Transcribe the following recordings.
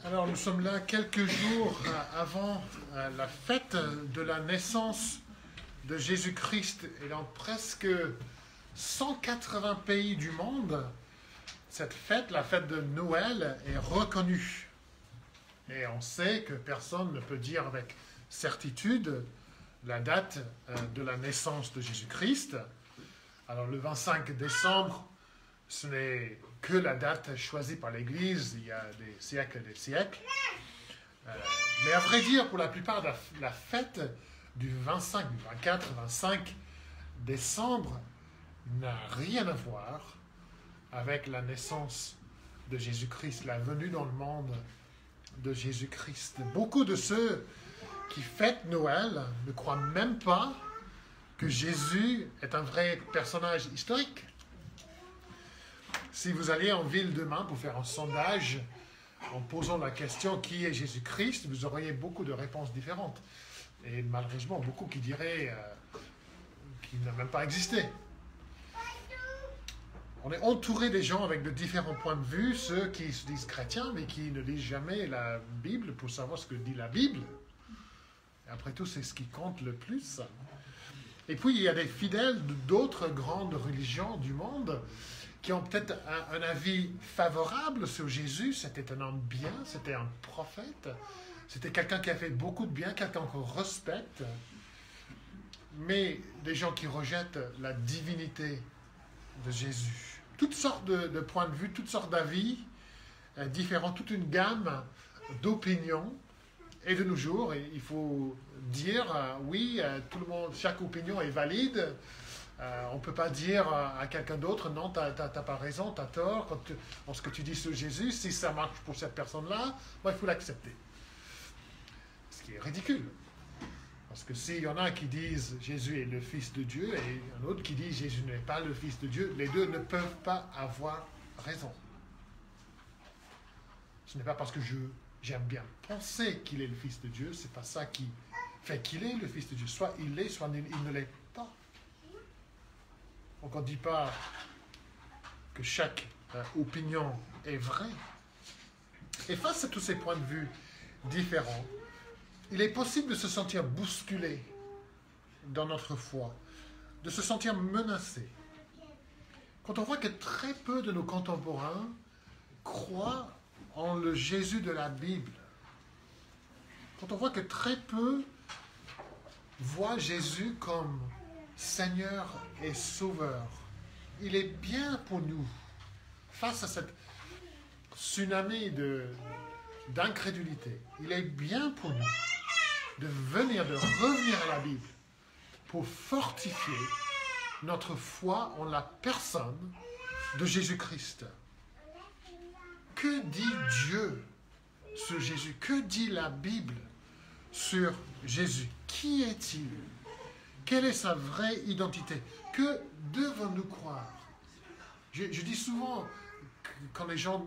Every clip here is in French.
Alors nous sommes là quelques jours avant la fête de la naissance de Jésus-Christ et dans presque 180 pays du monde, cette fête, la fête de Noël, est reconnue. Et on sait que personne ne peut dire avec certitude la date de la naissance de Jésus-Christ. Alors le 25 décembre, ce n'est que la date choisie par l'Église il y a des siècles et des siècles. Mais à vrai dire, pour la plupart, la fête du 25, du 24, 25 décembre n'a rien à voir avec la naissance de Jésus-Christ, la venue dans le monde de Jésus-Christ. Beaucoup de ceux qui fêtent Noël ne croient même pas que Jésus est un vrai personnage historique. Si vous allez en ville demain pour faire un sondage en posant la question « Qui est Jésus-Christ ?», vous auriez beaucoup de réponses différentes. Et malheureusement, beaucoup qui diraient qu'il n'a même pas existé. On est entouré des gens avec de différents points de vue, ceux qui se disent chrétiens, mais qui ne lisent jamais la Bible pour savoir ce que dit la Bible. Et après tout, c'est ce qui compte le plus. Et puis, il y a des fidèles d'autres grandes religions du monde qui ont peut-être un avis favorable sur Jésus. C'était un homme bien, c'était un prophète, c'était quelqu'un qui a fait beaucoup de bien, quelqu'un qu'on respecte. Mais des gens qui rejettent la divinité de Jésus. Toutes sortes de points de vue, toutes sortes d'avis différents, toute une gamme d'opinions. Et de nos jours, il faut dire, oui, tout le monde, chaque opinion est valide. On ne peut pas dire à quelqu'un d'autre, non, tu n'as pas raison, tu as tort, en ce que tu dis sur Jésus, si ça marche pour cette personne-là, il faut l'accepter. Ce qui est ridicule. Parce que s'il y en a qui disent Jésus est le Fils de Dieu et un autre qui dit Jésus n'est pas le Fils de Dieu, les deux ne peuvent pas avoir raison. Ce n'est pas parce que j'aime bien penser qu'il est le Fils de Dieu, c'est pas ça qui fait qu'il est le Fils de Dieu. Soit il l'est, soit il ne l'est pas. Donc on ne dit pas que chaque opinion est vraie. Et face à tous ces points de vue différents, il est possible de se sentir bousculé dans notre foi, de se sentir menacé. Quand on voit que très peu de nos contemporains croient en le Jésus de la Bible, quand on voit que très peu voient Jésus comme Seigneur et Sauveur, il est bien pour nous, face à cette tsunami d'incrédulité, il est bien pour nous de revenir à la Bible pour fortifier notre foi en la personne de Jésus-Christ. Que dit Dieu sur Jésus? Que dit la Bible sur Jésus? Qui est-il? Quelle est sa vraie identité? Que devons-nous croire? Je dis souvent, quand les gens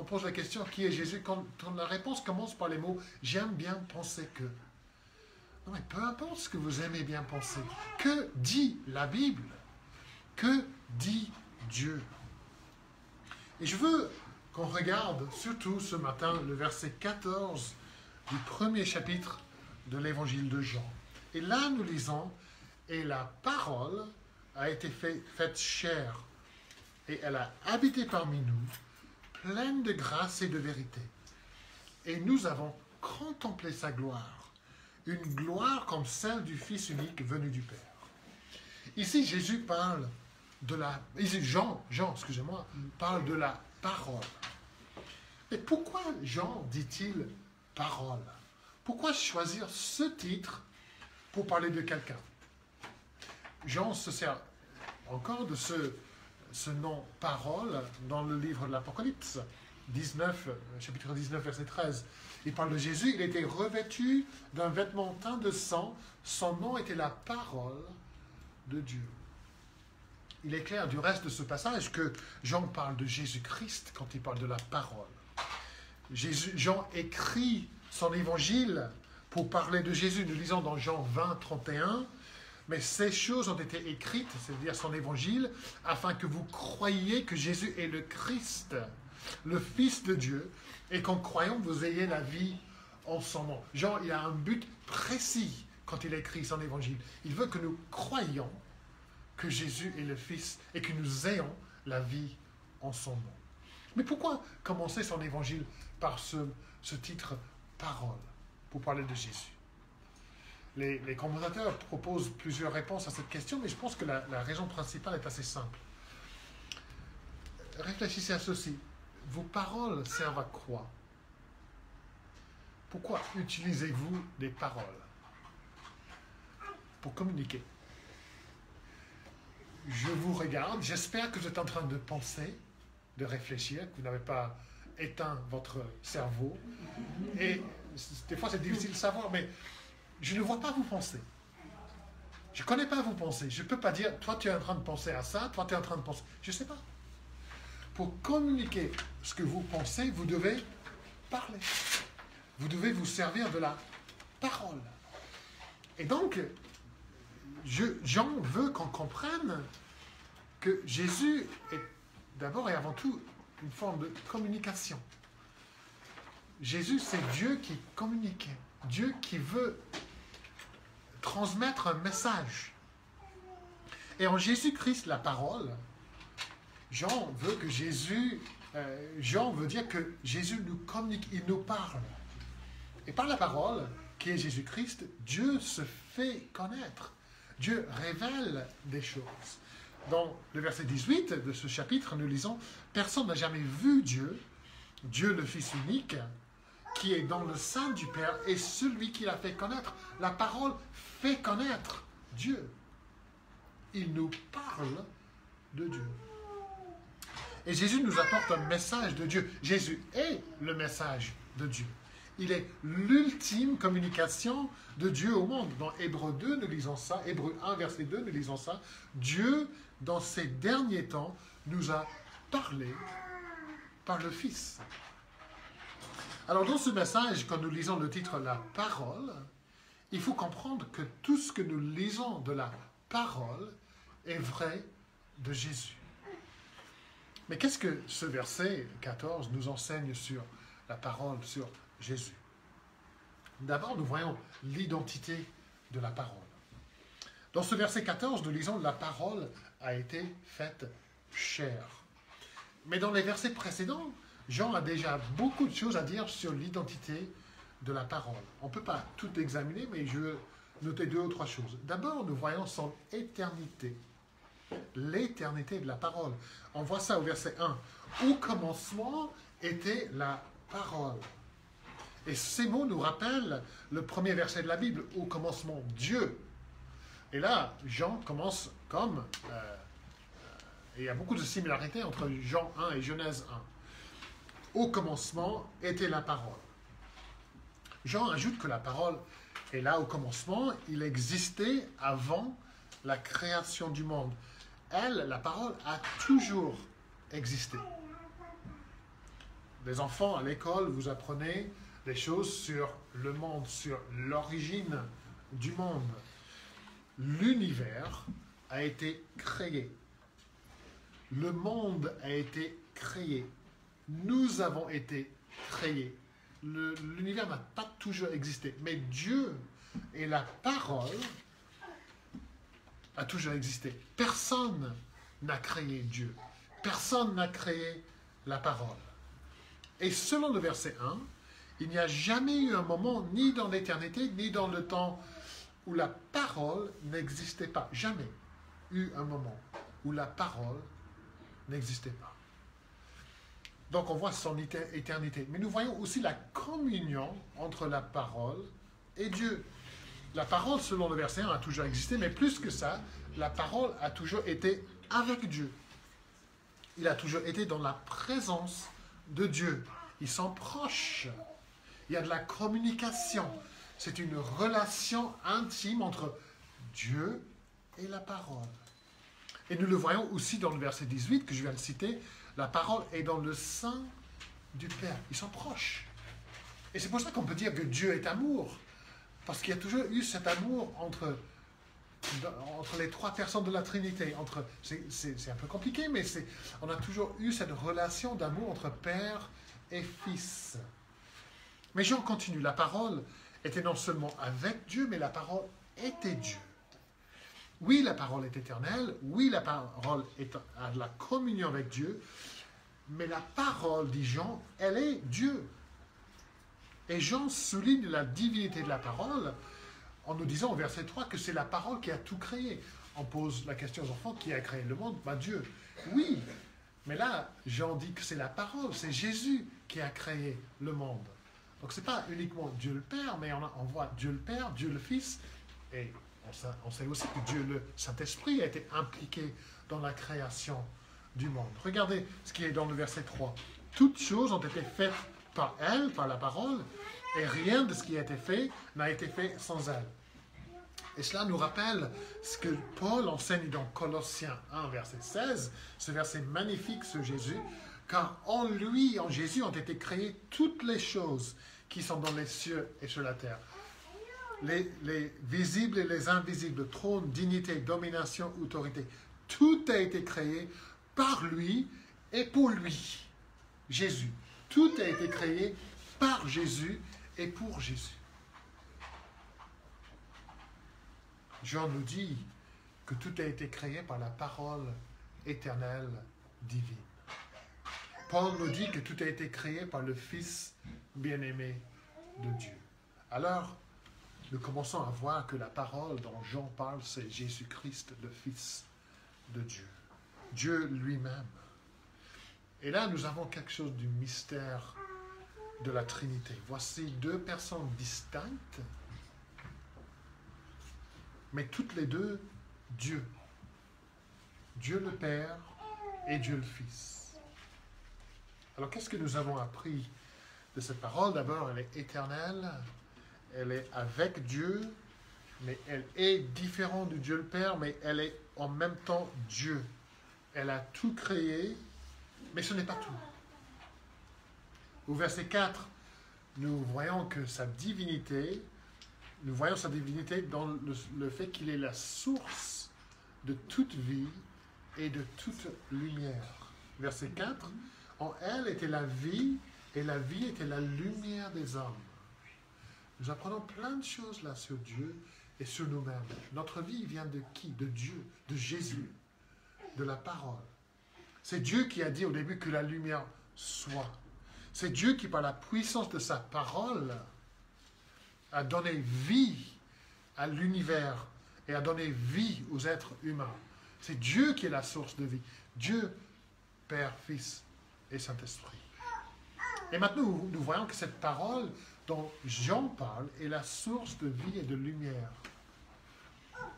on pose la question « Qui est Jésus ?», quand la réponse commence par les mots « J'aime bien penser que ». Non mais peu importe ce que vous aimez bien penser. Que dit la Bible? Que dit Dieu? Et je veux qu'on regarde surtout ce matin le verset 14 du premier chapitre de l'évangile de Jean. Et là, nous lisons « Et la parole a été faite chair, et elle a habité parmi nous, pleine de grâce et de vérité. Et nous avons contemplé sa gloire, une gloire comme celle du Fils unique venu du Père. » Ici, Jésus parle de la... Jean, parle de la parole. Mais pourquoi Jean dit-il parole? Pourquoi choisir ce titre pour parler de quelqu'un? Jean se sert encore de ce nom parole dans le livre de l'Apocalypse, chapitre 19, verset 13. Il parle de Jésus, il était revêtu d'un vêtement teint de sang, son nom était la parole de Dieu. Il est clair du reste de ce passage que Jean parle de Jésus-Christ quand il parle de la parole. Jean écrit son évangile pour parler de Jésus. Nous lisons dans Jean 20, 31, « Mais ces choses ont été écrites, c'est-à-dire son évangile, afin que vous croyiez que Jésus est le Christ, le Fils de Dieu, et qu'en croyant, vous ayez la vie en son nom. Jean, il a un but précis quand il écrit son évangile. Il veut que nous croyions que Jésus est le Fils et que nous ayons la vie en son nom. Mais pourquoi commencer son évangile par ce titre « Parole » pour parler de Jésus? Les commentateurs proposent plusieurs réponses à cette question, mais je pense que la raison principale est assez simple. Réfléchissez à ceci. Vos paroles servent à quoi? Pourquoi utilisez-vous des paroles? Pour communiquer. Je vous regarde, j'espère que vous êtes en train de penser, de réfléchir, que vous n'avez pas éteint votre cerveau. Et des fois, c'est difficile de savoir, mais je ne vois pas vous penser. Je ne connais pas vous penser. Je ne peux pas dire, toi, tu es en train de penser à ça, toi, tu es en train de penser. Je ne sais pas. Pour communiquer ce que vous pensez, vous devez parler. Vous devez vous servir de la parole. Et donc, Jean veut qu'on comprenne que Jésus est d'abord et avant tout une forme de communication. Jésus, c'est Dieu qui communique. Dieu qui veut transmettre un message. Et en Jésus-Christ, la parole, Jean veut dire que Jésus nous communique, il nous parle. Et par la parole, qui est Jésus-Christ, Dieu se fait connaître. Dieu révèle des choses. Dans le verset 18 de ce chapitre, nous lisons « Personne n'a jamais vu Dieu, Dieu le Fils unique, qui est dans le sein du Père, et celui qui l'a fait connaître. » La parole fait connaître Dieu. Il nous parle de Dieu. Et Jésus nous apporte un message de Dieu. Jésus est le message de Dieu. Il est l'ultime communication de Dieu au monde. Dans Hébreux 2, nous lisons ça. Hébreux 1, verset 2, nous lisons ça. Dieu, dans ces derniers temps, nous a parlé par le Fils. Alors, dans ce message, quand nous lisons le titre « La parole », il faut comprendre que tout ce que nous lisons de la parole est vrai de Jésus. Mais qu'est-ce que ce verset 14 nous enseigne sur la parole, sur Jésus? D'abord, nous voyons l'identité de la parole. Dans ce verset 14, nous lisons « La parole a été faite chair ». Mais dans les versets précédents, Jean a déjà beaucoup de choses à dire sur l'identité de la parole. On ne peut pas tout examiner, mais je veux noter 2 ou 3 choses. D'abord, nous voyons son éternité. L'éternité de la parole. On voit ça au verset 1. Au commencement était la parole. Et ces mots nous rappellent le premier verset de la Bible. Au commencement, Dieu. Et là, Jean commence comme... et il y a beaucoup de similarités entre Jean 1 et Genèse 1. Au commencement était la parole. Jean ajoute que la parole est là au commencement. Il existait avant la création du monde. Elle, la parole, a toujours existé. Les enfants, à l'école, vous apprenez des choses sur le monde, sur l'origine du monde. L'univers a été créé. Le monde a été créé. Nous avons été créés. L'univers n'a pas toujours existé. Mais Dieu et la parole a toujours existé. Personne n'a créé Dieu. Personne n'a créé la parole. Et selon le verset 1, il n'y a jamais eu un moment, ni dans l'éternité, ni dans le temps, où la parole n'existait pas. Jamais eu un moment où la parole n'existait pas. Donc on voit son éternité. Mais nous voyons aussi la communion entre la parole et Dieu. La parole, selon le verset 1, a toujours existé, mais plus que ça, la parole a toujours été avec Dieu. Il a toujours été dans la présence de Dieu. Ils sont proches. Il y a de la communication. C'est une relation intime entre Dieu et la parole. Et nous le voyons aussi dans le verset 18 que je viens de citer. La parole est dans le sein du Père. Ils sont proches. Et c'est pour ça qu'on peut dire que Dieu est amour. Parce qu'il y a toujours eu cet amour entre entre les trois personnes de la Trinité. C'est un peu compliqué, mais on a toujours eu cette relation d'amour entre Père et Fils. Mais Jean continue. La parole était non seulement avec Dieu, mais la parole était Dieu. Oui, la parole est éternelle. Oui, la parole a de la communion avec Dieu. Mais la parole, dit Jean, elle est Dieu. Et Jean souligne la divinité de la parole en nous disant au verset 3 que c'est la parole qui a tout créé. On pose la question aux enfants, qui a créé le monde? Dieu. Oui, mais là, Jean dit que c'est la parole, c'est Jésus qui a créé le monde. Donc ce n'est pas uniquement Dieu le Père, mais on voit Dieu le Père, Dieu le Fils, et on sait aussi que Dieu le Saint-Esprit a été impliqué dans la création du monde. Regardez ce qui est dans le verset 3. Toutes choses ont été faites par elle, par la parole, et rien de ce qui a été fait n'a été fait sans elle. Et cela nous rappelle ce que Paul enseigne dans Colossiens 1, verset 16, ce verset magnifique sur Jésus, car en lui, en Jésus, ont été créées toutes les choses qui sont dans les cieux et sur la terre. Les visibles et les invisibles, trône, dignité, domination, autorité, tout a été créé par lui et pour lui, Jésus. Tout a été créé par Jésus et pour Jésus. Jean nous dit que tout a été créé par la parole éternelle divine. Paul nous dit que tout a été créé par le Fils bien-aimé de Dieu. Alors, nous commençons à voir que la parole dont Jean parle, c'est Jésus-Christ, le Fils de Dieu. Dieu lui-même. Et là, nous avons quelque chose du mystère de la Trinité. Voici deux personnes distinctes, mais toutes les deux Dieu. Dieu le Père et Dieu le Fils. Alors, qu'est-ce que nous avons appris de cette parole? D'abord, elle est éternelle, elle est avec Dieu, mais elle est différente de Dieu le Père, mais elle est en même temps Dieu. Elle a tout créé, mais ce n'est pas tout. Au verset 4, nous voyons que sa divinité, nous voyons sa divinité dans le fait qu'il est la source de toute vie et de toute lumière. Verset 4, en elle était la vie, et la vie était la lumière des hommes. Nous apprenons plein de choses là sur Dieu et sur nous-mêmes. Notre vie vient de qui? De Dieu, de Jésus, de la parole. C'est Dieu qui a dit au début que la lumière soit. C'est Dieu qui, par la puissance de sa parole, a donné vie à l'univers et a donné vie aux êtres humains. C'est Dieu qui est la source de vie. Dieu, Père, Fils et Saint-Esprit. Et maintenant, nous voyons que cette parole dont Jean parle est la source de vie et de lumière.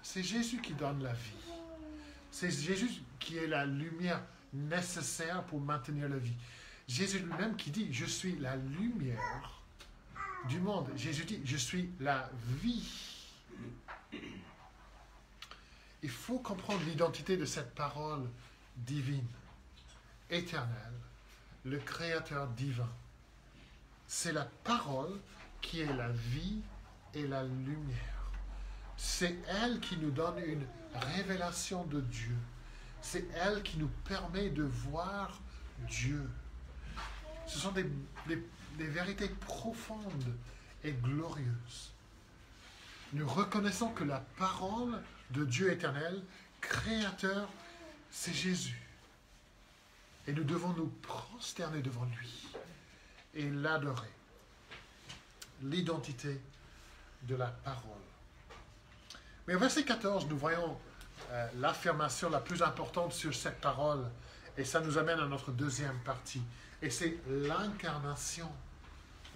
C'est Jésus qui donne la vie. C'est Jésus qui est la lumière nécessaire pour maintenir la vie. Jésus lui-même qui dit « Je suis la lumière du monde ». Jésus dit « Je suis la vie ». Il faut comprendre l'identité de cette parole divine, éternelle, le Créateur divin. C'est la parole qui est la vie et la lumière. C'est elle qui nous donne une révélation de Dieu. C'est elle qui nous permet de voir Dieu. Ce sont des vérités profondes et glorieuses. Nous reconnaissons que la parole de Dieu éternel, créateur, c'est Jésus. Et nous devons nous prosterner devant lui et l'adorer. L'identité de la parole. Mais au verset 14, nous voyons l'affirmation la plus importante sur cette parole. Et ça nous amène à notre deuxième partie. Et c'est l'incarnation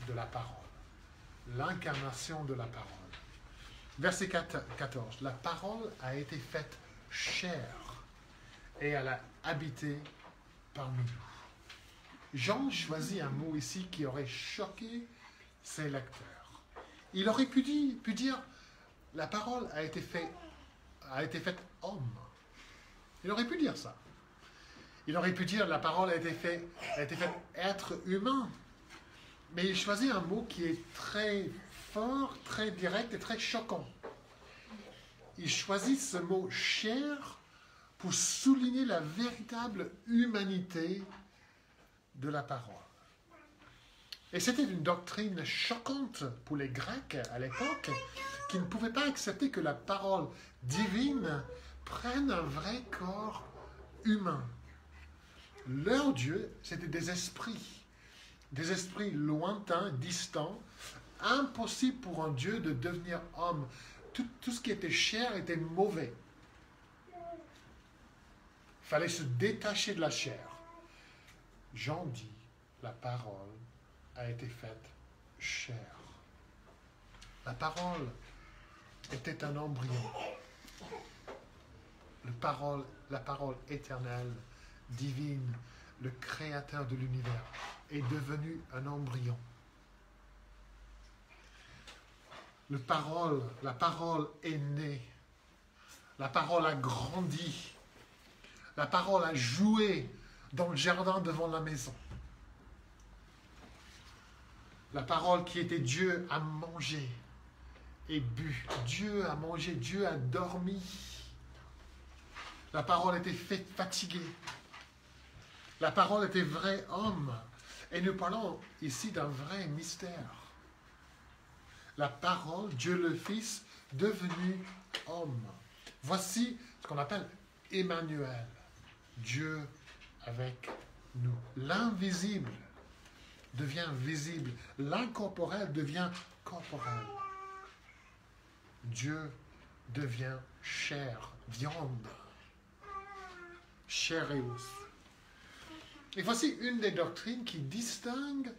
de la parole. L'incarnation de la parole. Verset 14. La parole a été faite chair et elle a habité parmi nous. Jean choisit un mot ici qui aurait choqué ses lecteurs. Il aurait pu dire la parole a été faite homme. Il aurait pu dire ça. Il aurait pu dire la parole a été faite être humain. Mais il choisit un mot qui est très fort, très direct et très choquant. il choisit ce mot « chair » pour souligner la véritable humanité de la parole. Et c'était une doctrine choquante pour les Grecs à l'époque, qui ne pouvaient pas accepter que la parole divine prenne un vrai corps humain. Leur Dieu, c'était des esprits lointains, distants, impossible pour un Dieu de devenir homme. Tout ce qui était chair était mauvais. Il fallait se détacher de la chair. Jean dit, la parole a été faite chair. La parole était un embryon. La parole éternelle, divine, le créateur de l'univers, est devenu un embryon. La parole est née. La parole a grandi. La parole a joué dans le jardin devant la maison. La parole qui était Dieu a mangé et bu. Dieu a mangé, Dieu a dormi. La parole était fatiguée. La parole était vrai homme. Et nous parlons ici d'un vrai mystère. La parole, Dieu le Fils, devenu homme. Voici ce qu'on appelle Emmanuel, Dieu avec nous. L'invisible devient visible, l'incorporel devient corporel. Dieu devient chair, viande, chair et os. Et voici une des doctrines qui distingue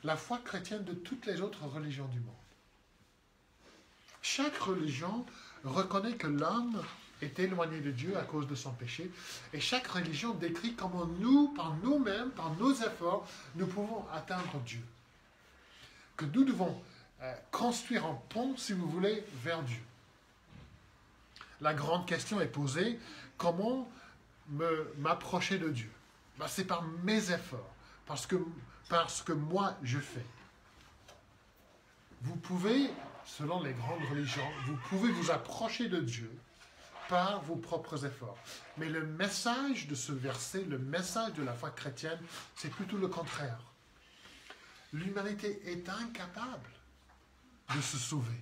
la foi chrétienne de toutes les autres religions du monde. Chaque religion reconnaît que l'homme est éloigné de Dieu à cause de son péché, et chaque religion décrit comment nous, par nous-mêmes, par nos efforts, nous pouvons atteindre Dieu. Que nous devons construire un pont, si vous voulez, vers Dieu. La grande question est posée, comment m'approcher de Dieu? Ben, c'est par mes efforts, parce que moi je fais. Vous pouvez, selon les grandes religions, vous pouvez vous approcher de Dieu par vos propres efforts. Mais le message de ce verset, le message de la foi chrétienne, c'est plutôt le contraire. L'humanité est incapable de se sauver.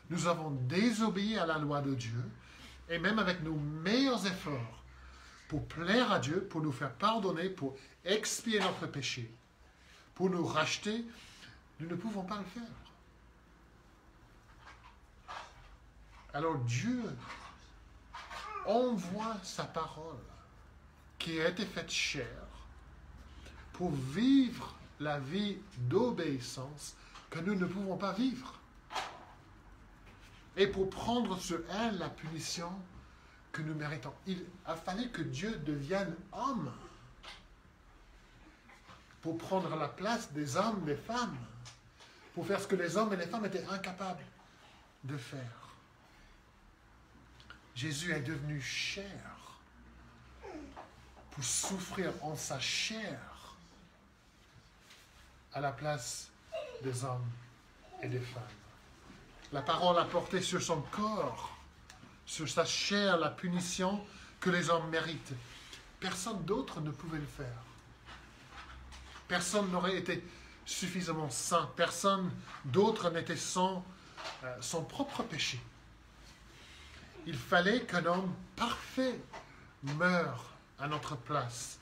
Nous avons désobéi à la loi de Dieu, et même avec nos meilleurs efforts, pour plaire à Dieu, pour nous faire pardonner, pour expier notre péché, pour nous racheter, nous ne pouvons pas le faire. Alors Dieu envoie sa parole qui a été faite chair pour vivre la vie d'obéissance que nous ne pouvons pas vivre. Et pour prendre sur elle la punition que nous méritons. Il a fallu que Dieu devienne homme pour prendre la place des hommes, des femmes, pour faire ce que les hommes et les femmes étaient incapables de faire. Jésus est devenu chair pour souffrir en sa chair à la place des hommes et des femmes. La parole a porté sur son corps, sur sa chair, la punition que les hommes méritent. Personne d'autre ne pouvait le faire. Personne n'aurait été suffisamment saint. Personne d'autre n'était sans son propre péché. Il fallait qu'un homme parfait meure à notre place.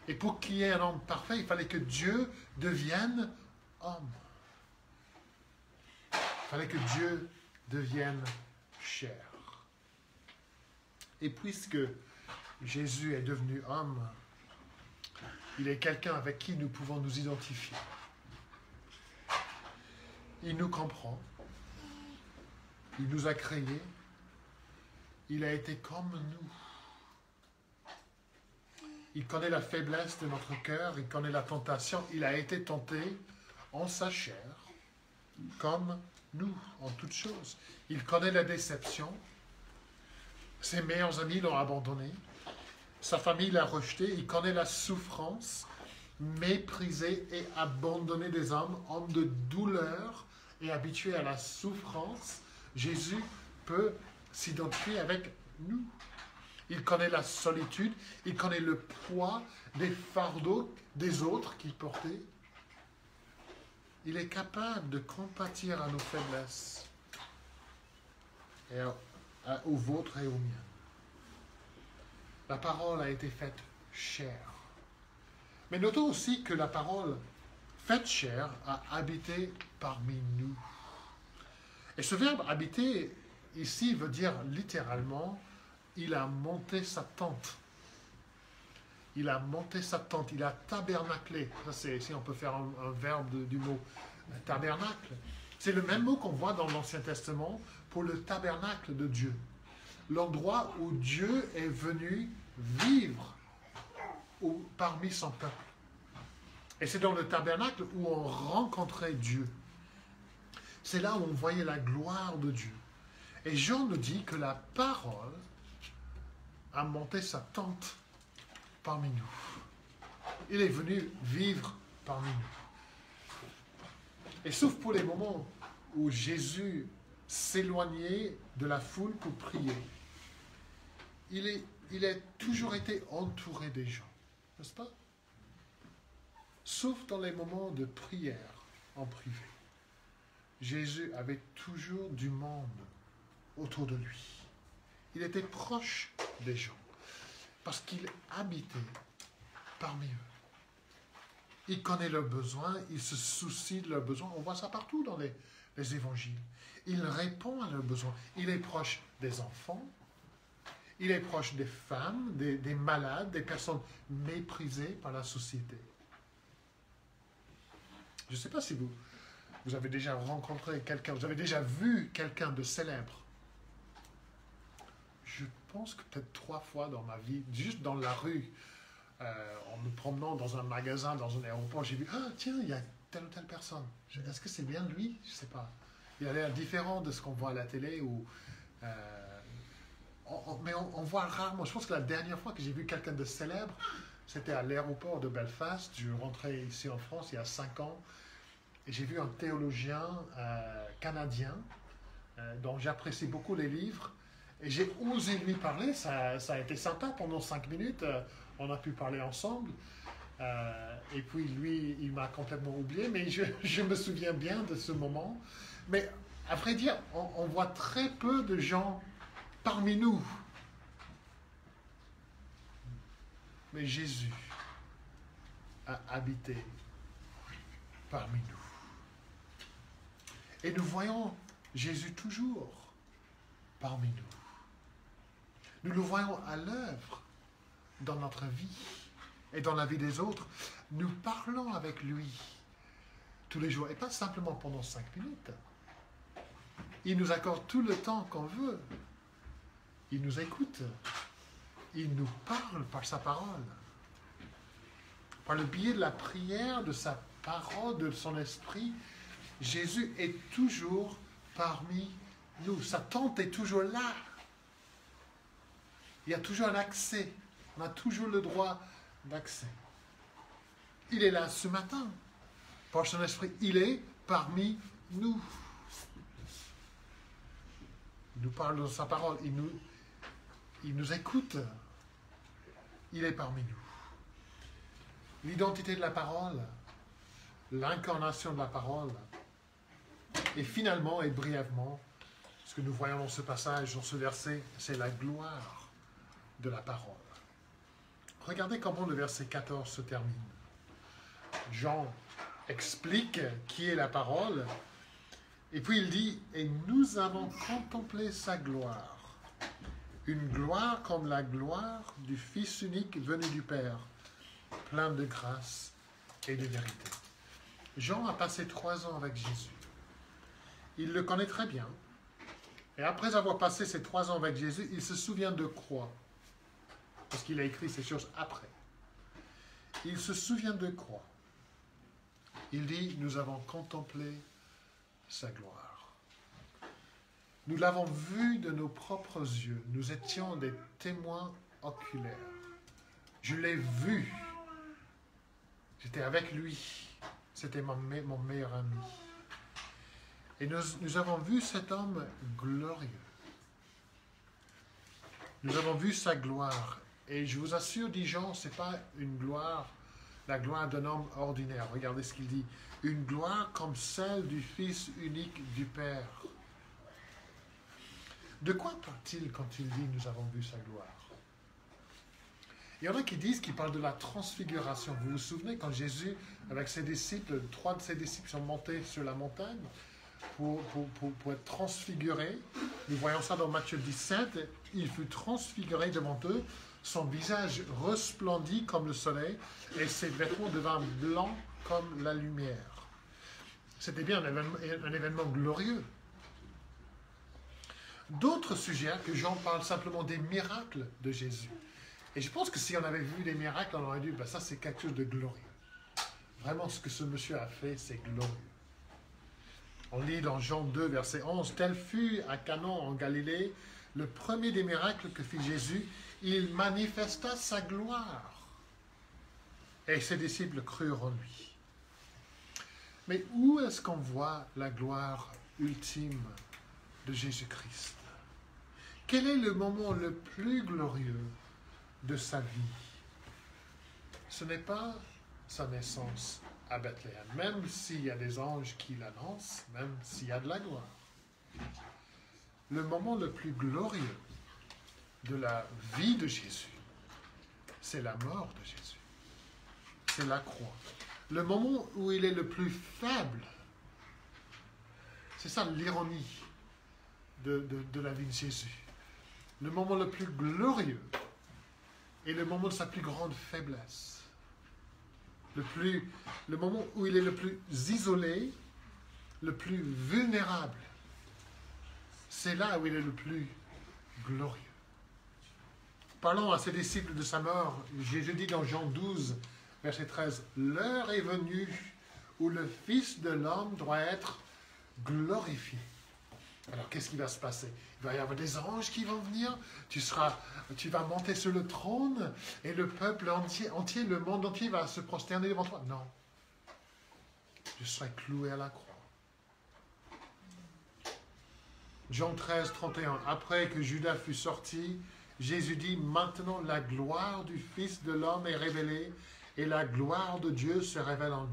Et pour qu'il y ait un homme parfait, il fallait que Dieu devienne homme. Il fallait que Dieu devienne chair. Et puisque Jésus est devenu homme, il est quelqu'un avec qui nous pouvons nous identifier. Il nous comprend. Il nous a créés. Il a été comme nous. Il connaît la faiblesse de notre cœur. Il connaît la tentation. Il a été tenté en sa chair, comme nous, en toutes choses. Il connaît la déception. Ses meilleurs amis l'ont abandonné. Sa famille l'a rejeté. Il connaît la souffrance, méprisé et abandonné des hommes, homme de douleur et habitué à la souffrance. Jésus peut s'identifier avec nous. Il connaît la solitude, il connaît le poids des fardeaux des autres qu'il portait. Il est capable de compatir à nos faiblesses, et aux vôtres et aux miens. La parole a été faite chair. Mais notons aussi que la parole faite chair a habité parmi nous. Et ce verbe habiter ici veut dire littéralement, il a monté sa tente. Il a monté sa tente, il a tabernaclé. Ça, c'est, si on peut faire un verbe du mot tabernacle. C'est le même mot qu'on voit dans l'Ancien Testament pour le tabernacle de Dieu. L'endroit où Dieu est venu vivre parmi son peuple. Et c'est dans le tabernacle où on rencontrait Dieu. C'est là où on voyait la gloire de Dieu. Et Jean nous dit que la parole a monté sa tente parmi nous. Il est venu vivre parmi nous. Et sauf pour les moments où Jésus s'éloignait de la foule pour prier, il a toujours été entouré des gens, n'est-ce pas? Sauf dans les moments de prière en privé. Jésus avait toujours du monde autour de lui. Il était proche des gens parce qu'il habitait parmi eux. Il connaît leurs besoins, il se soucie de leurs besoins. On voit ça partout dans les évangiles. Il répond à leurs besoins. Il est proche des enfants, il est proche des femmes, des malades, des personnes méprisées par la société. Je ne sais pas si vous avez déjà rencontré quelqu'un, vous avez déjà vu quelqu'un de célèbre. Je pense que peut-être 3 fois dans ma vie, juste dans la rue, en me promenant dans un magasin, dans un aéroport, j'ai vu, ah tiens, il y a telle ou telle personne. Est-ce que c'est bien lui? Je ne sais pas. Il a l'air différent de ce qu'on voit à la télé. Mais on voit rarement. Je pense que la dernière fois que j'ai vu quelqu'un de célèbre, c'était à l'aéroport de Belfast. Je rentrais ici en France il y a 5 ans. Et j'ai vu un théologien canadien dont j'apprécie beaucoup les livres. Et j'ai osé lui parler. Ça a été sympa pendant 5 minutes. On a pu parler ensemble. Et puis lui, il m'a complètement oublié. Mais je me souviens bien de ce moment. Mais à vrai dire, on voit très peu de gens parmi nous. Mais Jésus a habité parmi nous. Et nous voyons Jésus toujours parmi nous. Nous le voyons à l'œuvre dans notre vie et dans la vie des autres. Nous parlons avec lui tous les jours et pas simplement pendant 5 minutes. Il nous accorde tout le temps qu'on veut. Il nous écoute. Il nous parle par sa parole. Par le biais de la prière, de sa parole, de son esprit, Jésus est toujours parmi nous. Sa tente est toujours là. Il y a toujours un accès. On a toujours le droit d'accès. Il est là ce matin. Par son esprit, il est parmi nous. Il nous parle de sa parole. Il nous écoute. Il est parmi nous. L'identité de la parole, l'incarnation de la parole, et finalement et brièvement, ce que nous voyons dans ce passage, dans ce verset, c'est la gloire de la parole. Regardez comment le verset 14 se termine. Jean explique qui est la parole, et puis il dit « Et nous avons contemplé sa gloire, une gloire comme la gloire du Fils unique venu du Père, plein de grâce et de vérité. » Jean a passé 3 ans avec Jésus. Il le connaît très bien. Et après avoir passé ces 3 ans avec Jésus, il se souvient de quoi? Parce qu'il a écrit ces choses après. Il se souvient de quoi? Il dit, nous avons contemplé sa gloire. Nous l'avons vu de nos propres yeux. Nous étions des témoins oculaires. Je l'ai vu. J'étais avec lui. C'était mon meilleur ami. Et nous avons vu cet homme glorieux. Nous avons vu sa gloire. Et je vous assure, dit Jean, ce n'est pas une gloire, la gloire d'un homme ordinaire. Regardez ce qu'il dit. Une gloire comme celle du Fils unique du Père. De quoi parle-t-il quand il dit « nous avons vu sa gloire » ? Il y en a qui disent qu'il parle de la transfiguration. Vous vous souvenez quand Jésus, avec ses disciples, 3 de ses disciples sont montés sur la montagne pour être transfigurés. Nous voyons ça dans Matthieu 17. Il fut transfiguré devant eux. Son visage resplendit comme le soleil et ses vêtements devinrent blancs comme la lumière. C'était bien un événement glorieux. D'autres suggèrent que Jean parle simplement des miracles de Jésus. Et je pense que si on avait vu des miracles, on aurait dit, ça c'est quelque chose de glorieux. Vraiment, ce que ce monsieur a fait, c'est glorieux. On lit dans Jean 2, verset 11, « Tel fut à Canan en Galilée le premier des miracles que fit Jésus. Il manifesta sa gloire. Et ses disciples crurent en lui. » Mais où est-ce qu'on voit la gloire ultime de Jésus-Christ? Quel est le moment le plus glorieux de sa vie? Ce n'est pas sa naissance à Bethléem, même s'il y a des anges qui l'annoncent, même s'il y a de la gloire. Le moment le plus glorieux de la vie de Jésus, c'est la mort de Jésus. C'est la croix. Le moment où il est le plus faible, c'est ça l'ironie de la vie de Jésus. Le moment le plus glorieux est le moment de sa plus grande faiblesse. Le moment où il est le plus isolé, le plus vulnérable. C'est là où il est le plus glorieux. Parlons à ses disciples de sa mort. Jésus dit dans Jean 12, verset 13, « L'heure est venue où le Fils de l'homme doit être glorifié. » Alors, qu'est-ce qui va se passer? Il va y avoir des anges qui vont venir, tu vas monter sur le trône, et le peuple entier, le monde entier va se prosterner devant toi. Non. Je serai cloué à la croix. Jean 13, 31. Après que Judas fut sorti, Jésus dit, « Maintenant la gloire du Fils de l'homme est révélée, et la gloire de Dieu se révèle en lui. »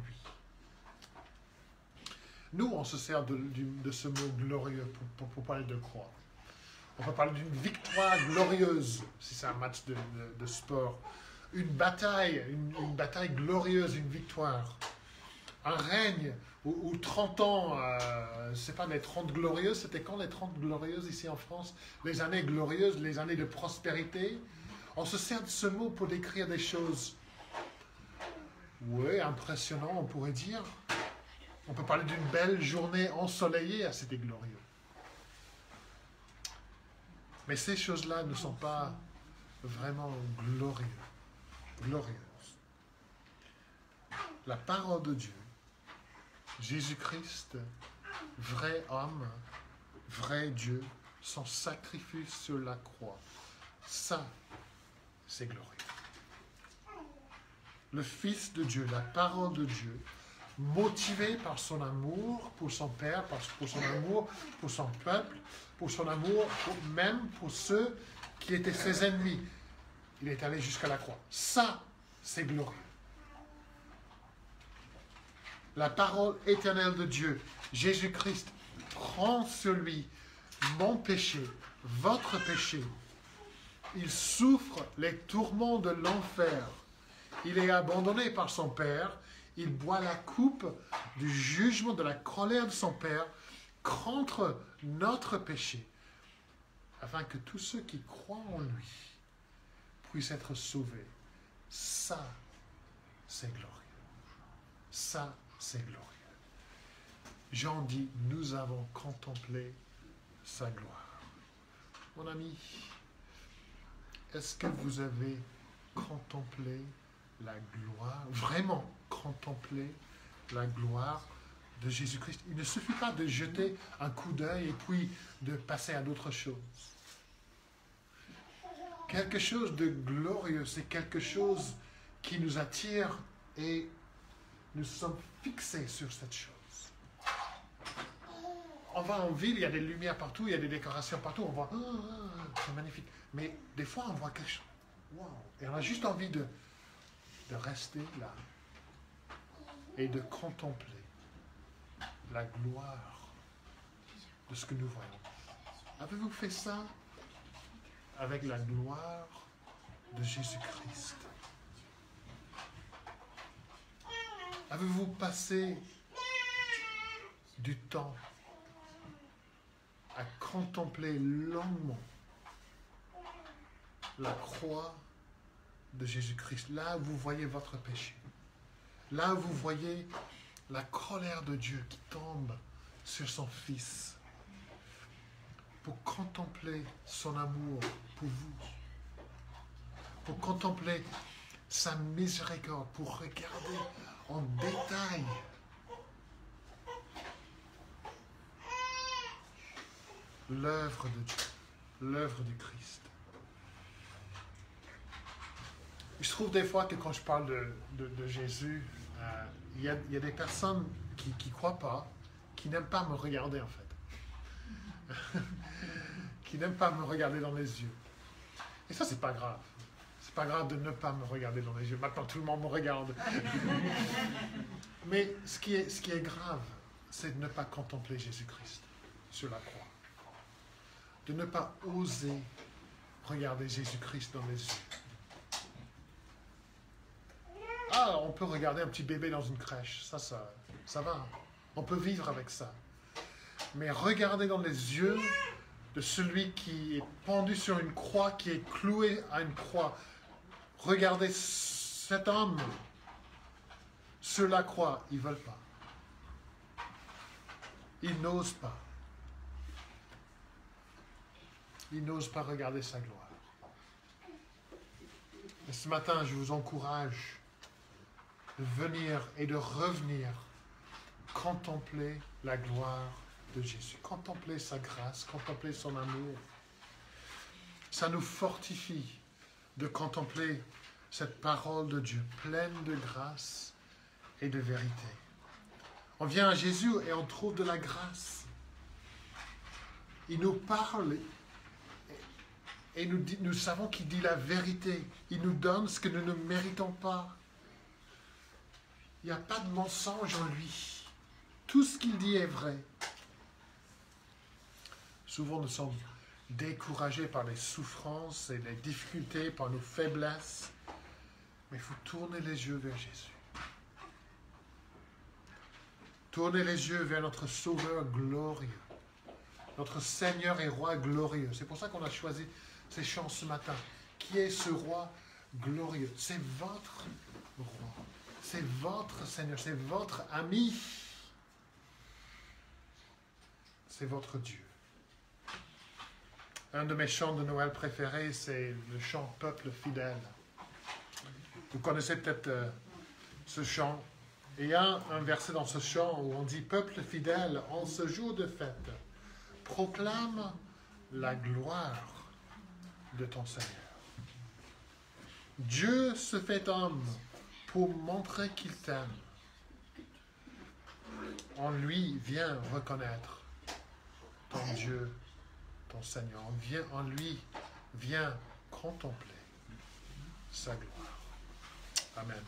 Nous, on se sert de ce mot glorieux pour parler de croix. On peut parler d'une victoire glorieuse, si c'est un match de sport. Une bataille glorieuse, une victoire. Un règne où 30 ans, c'est pas les 30 glorieuses, c'était quand les 30 glorieuses ici en France? Les années glorieuses, les années de prospérité. On se sert de ce mot pour décrire des choses. Oui, impressionnant, on pourrait dire. On peut parler d'une belle journée ensoleillée, c'était glorieux. Mais ces choses-là ne sont pas vraiment glorieuses. La parole de Dieu, Jésus-Christ, vrai homme, vrai Dieu, son sacrifice sur la croix, ça, c'est glorieux. Le Fils de Dieu, la parole de Dieu, motivé par son amour pour son Père, pour son amour pour son peuple, pour son amour même pour ceux qui étaient ses ennemis. Il est allé jusqu'à la croix. Ça, c'est glorieux. La parole éternelle de Dieu, Jésus-Christ, prend sur lui mon péché, votre péché. Il souffre les tourments de l'enfer. Il est abandonné par son Père. Il boit la coupe du jugement de la colère de son Père contre notre péché, afin que tous ceux qui croient en lui puissent être sauvés. Ça, c'est glorieux. Ça, c'est glorieux. Jean dit, nous avons contemplé sa gloire. Mon ami, est-ce que vous avez contemplé la gloire, vraiment contempler la gloire de Jésus-Christ? Il ne suffit pas de jeter un coup d'œil et puis de passer à d'autres choses. Quelque chose de glorieux, c'est quelque chose qui nous attire et nous sommes fixés sur cette chose. on va en ville, il y a des lumières partout, il y a des décorations partout, on voit, c'est magnifique. Mais des fois, on voit quelque chose. Wow. Et on a juste envie de rester là et de contempler la gloire de ce que nous voyons. Avez-vous fait ça avec la gloire de Jésus-Christ? Avez-vous passé du temps à contempler longuement la croix de Jésus-Christ, là où vous voyez votre péché, là où vous voyez la colère de Dieu qui tombe sur son Fils, pour contempler son amour pour vous, pour contempler sa miséricorde, pour regarder en détail l'œuvre de Dieu, l'œuvre du Christ. Je trouve des fois que quand je parle de Jésus, il y a des personnes qui ne croient pas, qui n'aiment pas me regarder en fait. Qui n'aiment pas me regarder dans les yeux. Et ça, c'est pas grave. C'est pas grave de ne pas me regarder dans les yeux. Maintenant, tout le monde me regarde. Mais ce qui est grave, c'est de ne pas contempler Jésus-Christ sur la croix. De ne pas oser regarder Jésus-Christ dans les yeux. Ah, on peut regarder un petit bébé dans une crèche, ça va. On peut vivre avec ça. Mais regarder dans les yeux de celui qui est pendu sur une croix, qui est cloué à une croix, regarder cet homme sur la croix, ils ne veulent pas. Ils n'osent pas. Ils n'osent pas regarder sa gloire. Et ce matin, je vous encourage de venir et de revenir contempler la gloire de Jésus, contempler sa grâce, contempler son amour. Ça nous fortifie de contempler cette parole de Dieu pleine de grâce et de vérité. On vient à Jésus et on trouve de la grâce. Il nous parle et nous savons qu'il dit la vérité. Il nous donne ce que nous ne méritons pas. Il n'y a pas de mensonge en lui. Tout ce qu'il dit est vrai. Souvent, nous sommes découragés par les souffrances et les difficultés, par nos faiblesses. Mais il faut tourner les yeux vers Jésus. Tourner les yeux vers notre Sauveur glorieux. Notre Seigneur et Roi glorieux. C'est pour ça qu'on a choisi ces chants ce matin. Qui est ce Roi glorieux? C'est votre Roi. C'est votre Seigneur, c'est votre ami. C'est votre Dieu. Un de mes chants de Noël préférés, c'est le chant Peuple fidèle. Vous connaissez peut-être ce chant. Et il y a un verset dans ce chant où on dit « Peuple fidèle, en ce jour de fête, proclame la gloire de ton Seigneur. Dieu se fait homme pour montrer qu'il t'aime. En lui, viens reconnaître ton Dieu, ton Seigneur. En lui, viens contempler sa gloire. Amen.